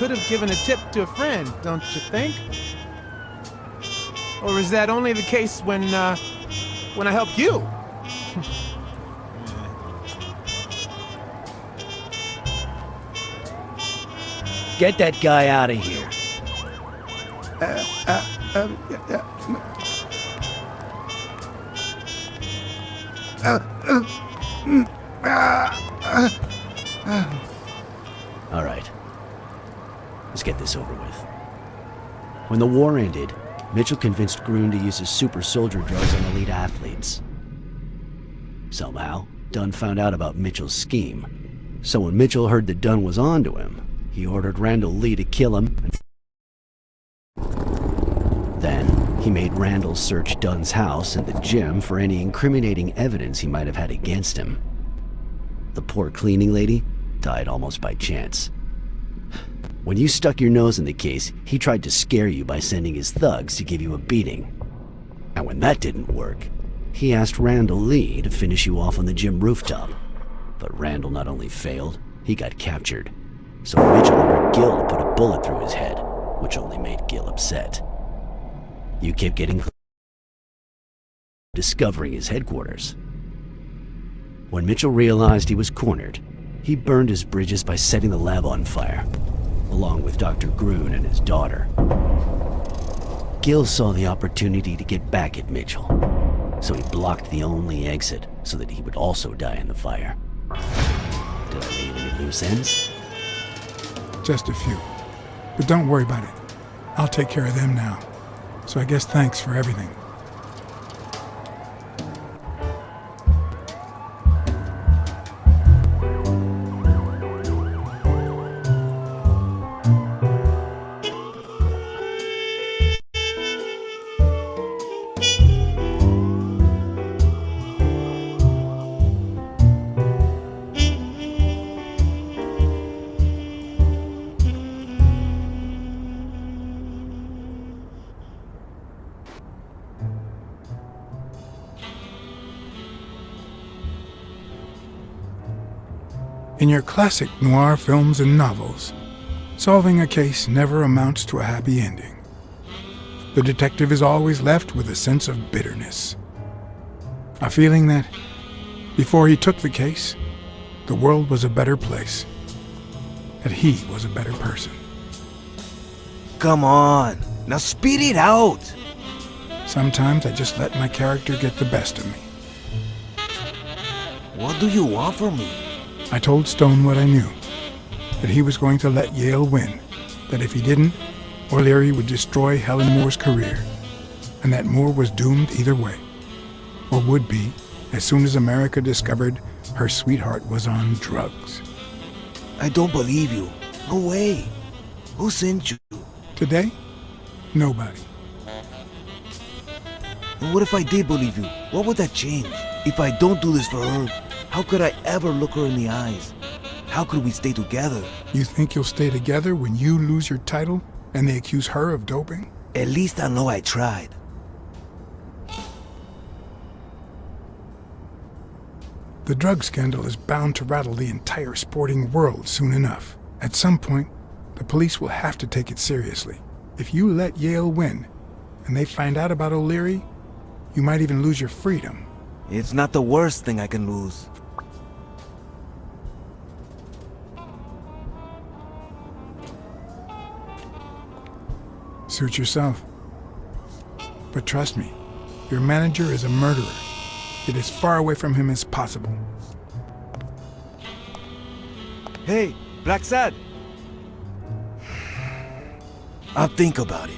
could have given a tip to a friend, don't you think? Or is that only the case when I help you? Get that guy out of here. All right. Let's get this over with. When the war ended, Mitchell convinced Groon to use his super soldier drugs on elite athletes. Somehow, Dunn found out about Mitchell's scheme. So when Mitchell heard that Dunn was onto him, he ordered Randall Lee to kill him. Then, he made Randall search Dunn's house and the gym for any incriminating evidence he might have had against him. The poor cleaning lady died almost by chance. When you stuck your nose in the case, he tried to scare you by sending his thugs to give you a beating. And when that didn't work, he asked Randall Lee to finish you off on the gym rooftop. But Randall not only failed, he got captured. So Mitchell ordered Gil to put a bullet through his head, which only made Gil upset. You kept getting discovering his headquarters. When Mitchell realized he was cornered, he burned his bridges by setting the lab on fire, along with Dr. Groon and his daughter. Gil saw the opportunity to get back at Mitchell, so he blocked the only exit so that he would also die in the fire. Did I leave any loose ends? Just a few. But don't worry about it. I'll take care of them now. So I guess thanks for everything. In your classic noir films and novels, solving a case never amounts to a happy ending. The detective is always left with a sense of bitterness. A feeling that, before he took the case, the world was a better place. That he was a better person. Come on, now speed it out! Sometimes I just let my character get the best of me. What do you want from me? I told Stone what I knew, that he was going to let Yale win, that if he didn't, O'Leary would destroy Helen Moore's career, and that Moore was doomed either way, or would be as soon as America discovered her sweetheart was on drugs. I don't believe you. No way. Who sent you? Today, nobody. And what if I did believe you? What would that change? If I don't do this for her, how could I ever look her in the eyes? How could we stay together? You think you'll stay together when you lose your title and they accuse her of doping? At least I know I tried. The drug scandal is bound to rattle the entire sporting world soon enough. At some point, the police will have to take it seriously. If you let Yale win, and they find out about O'Leary, you might even lose your freedom. It's not the worst thing I can lose. Suit yourself. But trust me, your manager is a murderer. Get as far away from him as possible. Hey, BLACKSAD! I'll think about it.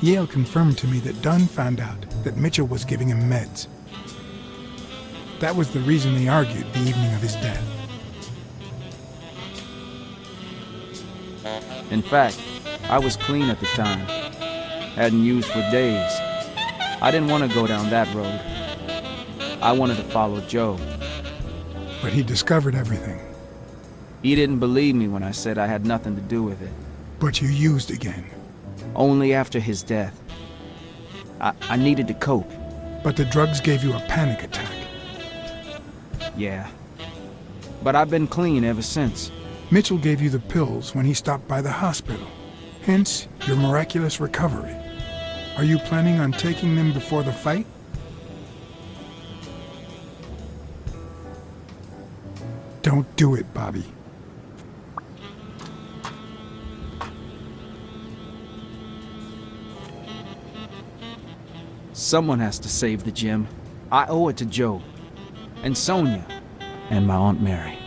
Yale confirmed to me that Dunn found out that Mitchell was giving him meds. That was the reason they argued the evening of his death. In fact, I was clean at the time. Hadn't used for days. I didn't want to go down that road. I wanted to follow Joe. But he discovered everything. He didn't believe me when I said I had nothing to do with it. But you used again. Only after his death. I needed to cope. But the drugs gave you a panic attack. Yeah. But I've been clean ever since. Mitchell gave you the pills when he stopped by the hospital. Hence, your miraculous recovery. Are you planning on taking them before the fight? Don't do it, Bobby. Someone has to save the gym. I owe it to Joe. And Sonia. And my Aunt Mary.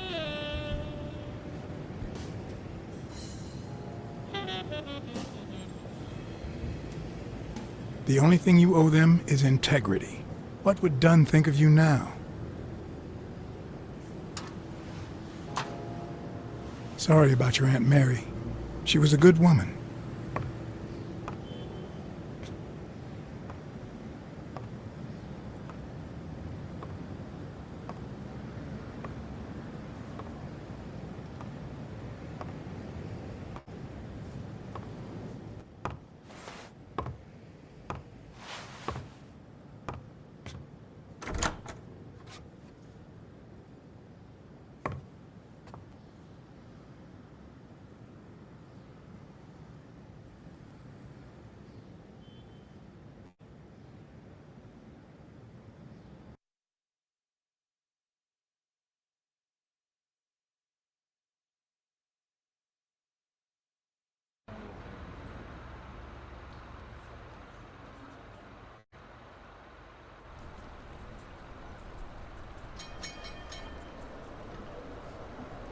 The only thing you owe them is integrity. What would Dunn think of you now? Sorry about your Aunt Mary. She was a good woman.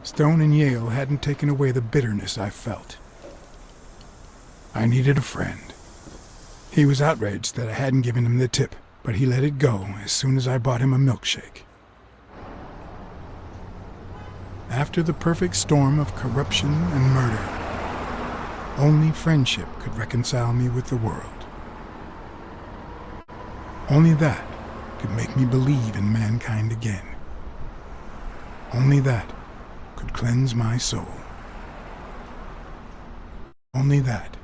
Stone and Yale hadn't taken away the bitterness I felt. I needed a friend. He was outraged that I hadn't given him the tip, but he let it go as soon as I bought him a milkshake. After the perfect storm of corruption and murder, only friendship could reconcile me with the world. Only that could make me believe in mankind again. Only that could cleanse my soul. Only that.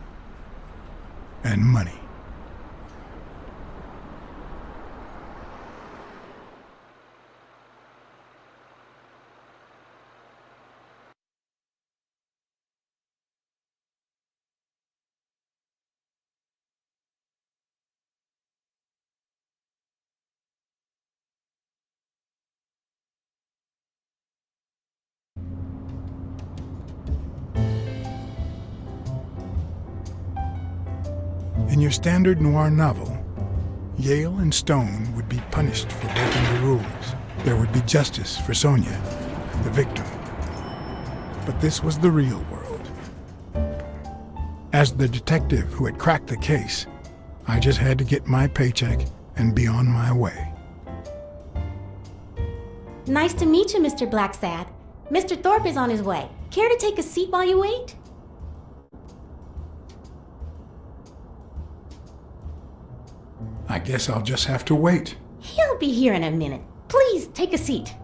And money. In your standard noir novel, Yale and Stone would be punished for breaking the rules. There would be justice for Sonia, the victim. But this was the real world. As the detective who had cracked the case, I just had to get my paycheck and be on my way. Nice to meet you, Mr. BLACKSAD. Mr. Thorpe is on his way. Care to take a seat while you wait? I guess I'll just have to wait. He'll be here in a minute. Please, take a seat.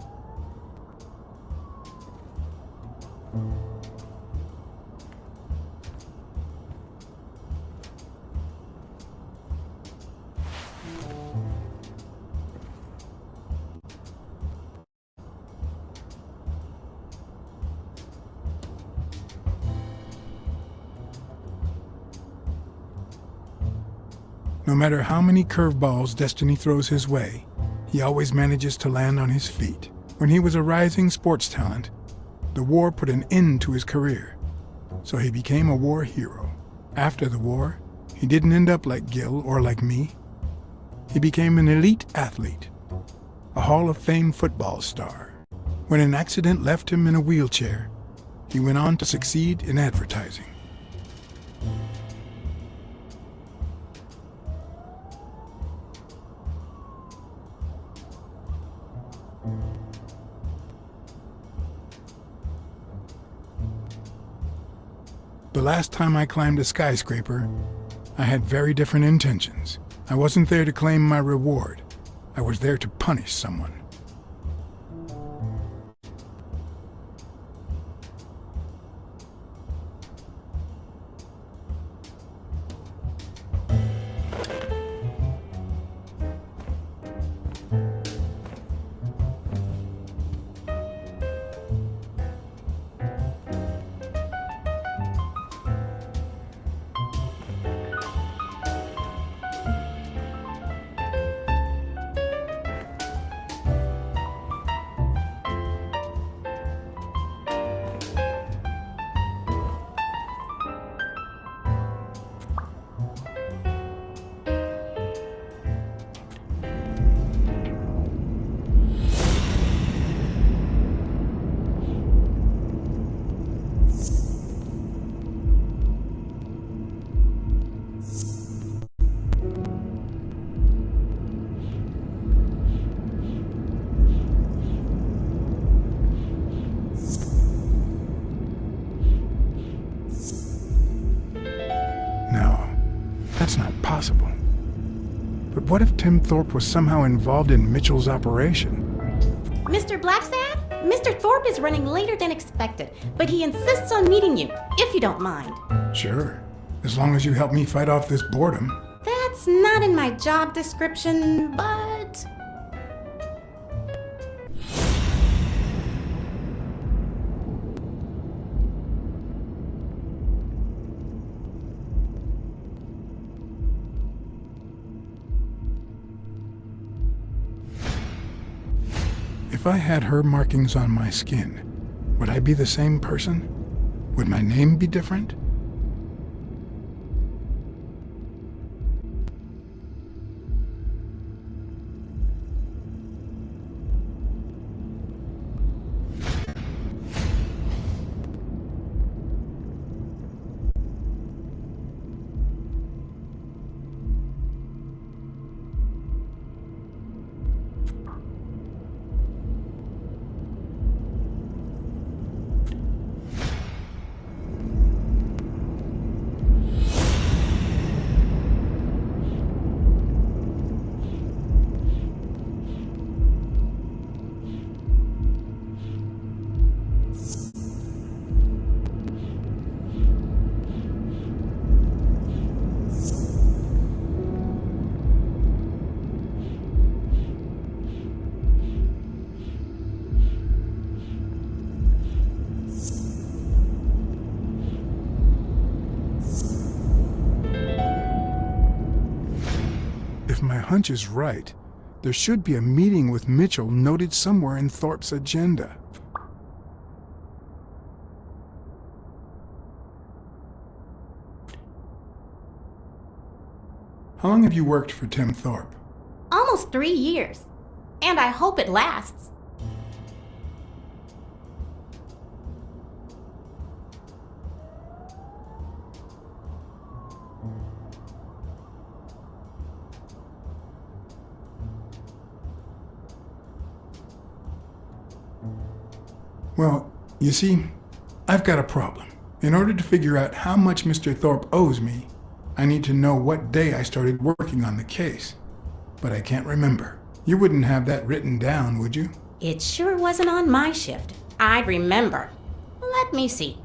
No matter how many curveballs destiny throws his way, he always manages to land on his feet. When he was a rising sports talent, the war put an end to his career, so he became a war hero. After the war, he didn't end up like Gil or like me. He became an elite athlete, a Hall of Fame football star. When an accident left him in a wheelchair, he went on to succeed in advertising. The last time I climbed a skyscraper, I had very different intentions. I wasn't there to claim my reward. I was there to punish someone. No, that's not possible. But what if Tim Thorpe was somehow involved in Mitchell's operation? Mr. BLACKSAD? Mr. Thorpe is running later than expected, but he insists on meeting you, if you don't mind. Sure, as long as you help me fight off this boredom. That's not in my job description, but... If I had her markings on my skin, would I be the same person? Would my name be different? If my hunch is right, there should be a meeting with Mitchell noted somewhere in Thorpe's agenda. How long have you worked for Tim Thorpe? Almost 3 years. And I hope it lasts. Well, you see, I've got a problem. In order to figure out how much Mr. Thorpe owes me, I need to know what day I started working on the case. But I can't remember. You wouldn't have that written down, would you? It sure wasn't on my shift. I'd remember. Let me see.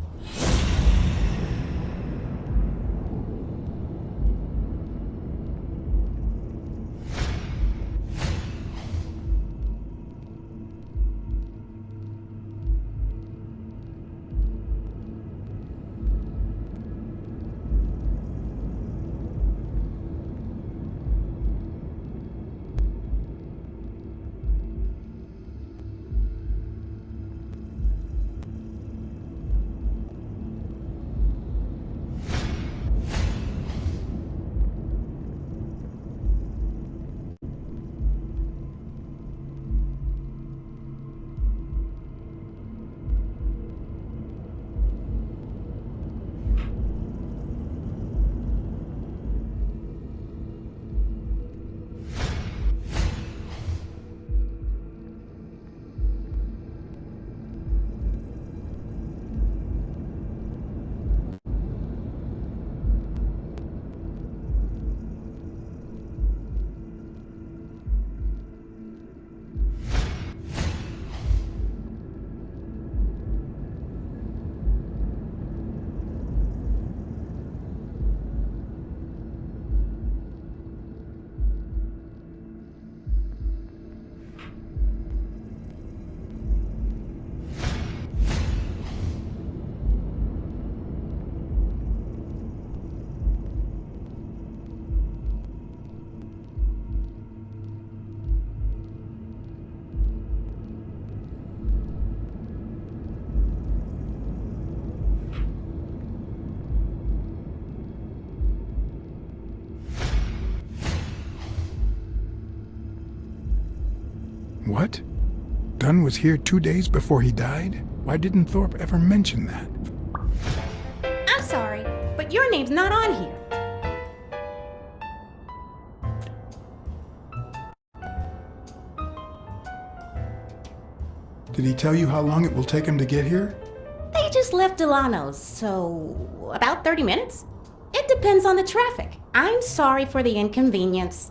What? Dunn was here 2 days before he died? Why didn't Thorpe ever mention that? I'm sorry, but your name's not on here. Did he tell you how long it will take him to get here? They just left Delano's, so about 30 minutes? It depends on the traffic. I'm sorry for the inconvenience.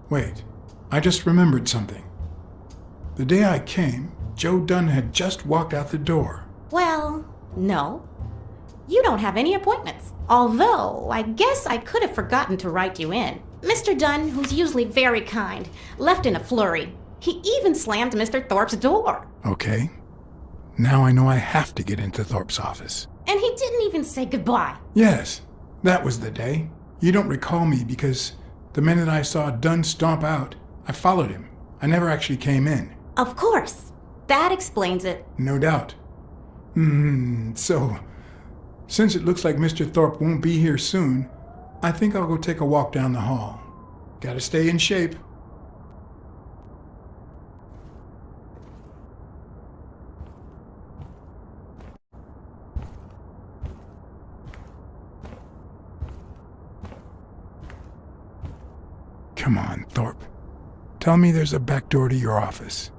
Wait, I just remembered something. The day I came, Joe Dunn had just walked out the door. Well, no. You don't have any appointments. Although, I guess I could have forgotten to write you in. Mr. Dunn, who's usually very kind, left in a flurry. He even slammed Mr. Thorpe's door. Okay. Now I know I have to get into Thorpe's office. And he didn't even say goodbye. Yes, that was the day. You don't recall me because the minute I saw Dunn stomp out, I followed him. I never actually came in. Of course. That explains it. No doubt. So, since it looks like Mr. Thorpe won't be here soon, I think I'll go take a walk down the hall. Gotta stay in shape. Come on, Thorpe. Tell me there's a back door to your office.